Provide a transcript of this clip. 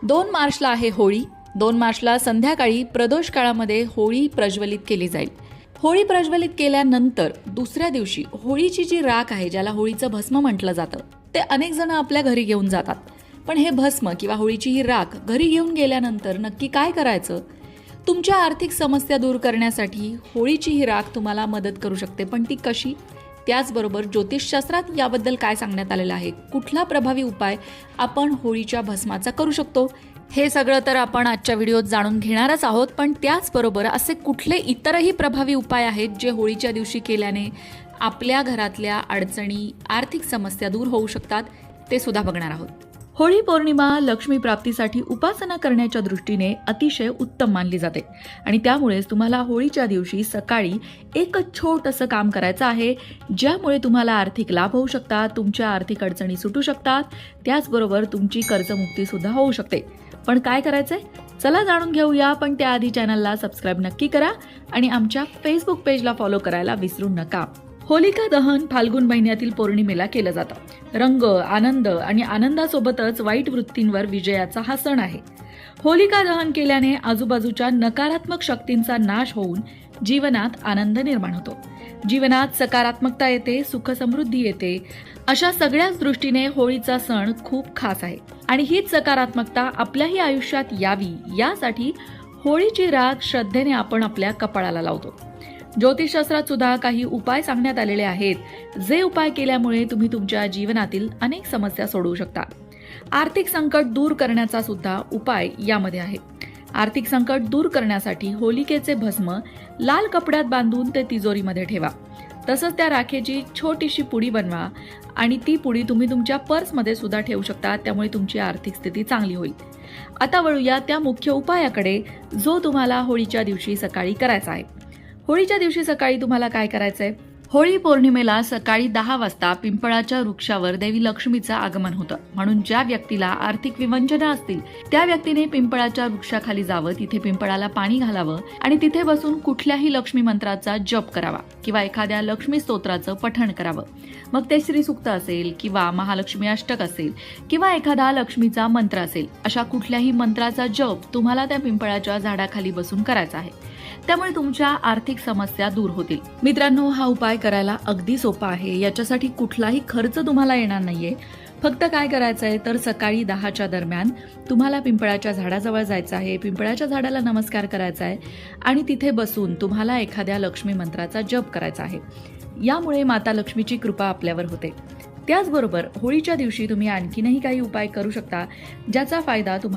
2 मार्चला आहे होळी. 2 मार्चला संध्याकाळी प्रदोष काळामध्ये होळी प्रज्वलित केली जाईल. होळी प्रज्वलित केल्यानंतर दुसऱ्या दिवशी होळीची जी राख आहे, ज्याला होळीचं भस्म म्हटलं जातं, ते अनेक जण आपल्या घरी घेऊन जातात. पण हे भस्म किंवा होळीची ही राख घरी घेऊन गेल्यानंतर नक्की काय करायचं? तुमच्या आर्थिक समस्या दूर करण्यासाठी होळीची ही राख तुम्हाला मदत करू शकते. पण ती कशी? त्याचबरोबर ज्योतिषशास्त्रात याबद्दल काय सांगण्यात आलेलं आहे? कुठला प्रभावी उपाय आपण होळीच्या भस्माचा करू शकतो? हे सगळं तर आपण आजच्या व्हिडिओत जाणून घेणारच आहोत. पण त्याचबरोबर असे कुठले इतरही प्रभावी उपाय आहेत जे होळीच्या दिवशी केल्याने आपल्या घरातल्या अडचणी, आर्थिक समस्या दूर होऊ शकतात, ते सुद्धा बघणार आहोत. होळी पौर्णिमा लक्ष्मी प्राप्तीसाठी उपासना करण्याच्या दृष्टीने अतिशय उत्तम मानली जाते आणि त्यामुळेच तुम्हाला होळीच्या दिवशी सकाळी एक छोटंसं काम करायचं आहे, ज्यामुळे तुम्हाला आर्थिक लाभ होऊ शकतात, तुमच्या आर्थिक अडचणी सुटू शकतात, त्याचबरोबर तुमची कर्जमुक्ती सुद्धा होऊ शकते. पण काय करायचंय? चला जाणून घेऊया. पण त्याआधी चॅनलला सबस्क्राईब नक्की करा आणि आमच्या फेसबुक पेजला फॉलो करायला विसरू नका. होलिका दहन फाल्गुन महिन्यातील पौर्णिमेला केलं जातं. रंग, आनंद आणि आनंदासोबतच वाईट वृत्तींवर विजयाचा हा सण आहे. होलिका दहन केल्याने आजूबाजूच्या नकारात्मक शक्तींचा नाश होऊन जीवनात आनंद निर्माण होतो. जीवनात सकारात्मकता येते, सुख समृद्धी येते. अशा सगळ्याच दृष्टीने होळीचा सण खूप खास आहे आणि हीच सकारात्मकता आपल्याही आयुष्यात यावी, यासाठी होळीची राख श्रद्धेने आपण आपल्या कपाळाला लावतो. ज्योतिषशास्त्रात सुद्धा काही उपाय सांगण्यात आलेले आहेत, जे उपाय केल्यामुळे तुम्ही तुमच्या जीवनातील अनेक समस्या सोडवू शकता. आर्थिक संकट दूर करण्याचा सुद्धा उपाय यामध्ये आहे. आर्थिक संकट दूर करण्यासाठी होलिकेचे भस्म लाल कपड्यात बांधून ते तिजोरीमध्ये ठेवा. तसंच त्या राखेची छोटीशी पुडी बनवा आणि ती पुडी तुम्ही तुमच्या पर्समध्ये सुद्धा ठेवू शकता. त्यामुळे तुमची आर्थिक स्थिती चांगली होईल. आता वळूया त्या मुख्य उपायाकडे, जो तुम्हाला होळीच्या दिवशी सकाळी करायचा आहे. होळीच्या दिवशी सकाळी तुम्हाला काय करायचंय? होळी पौर्णिमेला सकाळी 10 वाजता पिंपळाच्या वृक्षावर देवी लक्ष्मीचं आगमन होतं. म्हणून ज्या व्यक्तीला आर्थिक विवंचना असतील, त्या व्यक्तीने पिंपळाच्या वृक्षाखाली जावं, तिथे पिंपळाला पाणी घालावं आणि तिथे बसून कुठल्याही लक्ष्मी मंत्राचा जप करावा किंवा एखाद्या लक्ष्मी स्तोत्राचं पठण करावं. मग ते श्रीसूक्त असेल किंवा महालक्ष्मी अष्टक असेल किंवा एखादा लक्ष्मीचा मंत्र असेल, अशा कुठल्याही मंत्राचा जप तुम्हाला त्या पिंपळाच्या झाडाखाली बसून करायचा आहे. त्यामुळे तुमच्या आर्थिक समस्या दूर होतील. मित्रांनो, हा उपाय करायला अगदी सोपा आहे. याच्यासाठी कुठलाही खर्च तुम्हाला येणार नाहीये. फक्त काय करायचंय तर सकाळी 10च्या दरम्यान तुम्हाला पिंपळाच्या झाडाजवळ जायचं आहे, पिंपळाच्या झाडाला नमस्कार करायचा आहे आणि तिथे बसून तुम्हाला एखाद्या लक्ष्मी मंत्राचा जप करायचा आहे. यामुळे माता लक्ष्मीची कृपा आपल्यावर होते. त्याचबरोबर होळीच्या दिवशी तुम्ही आणखीनही काही उपाय करू शकता, ज्याचा फायदा तुम्हाला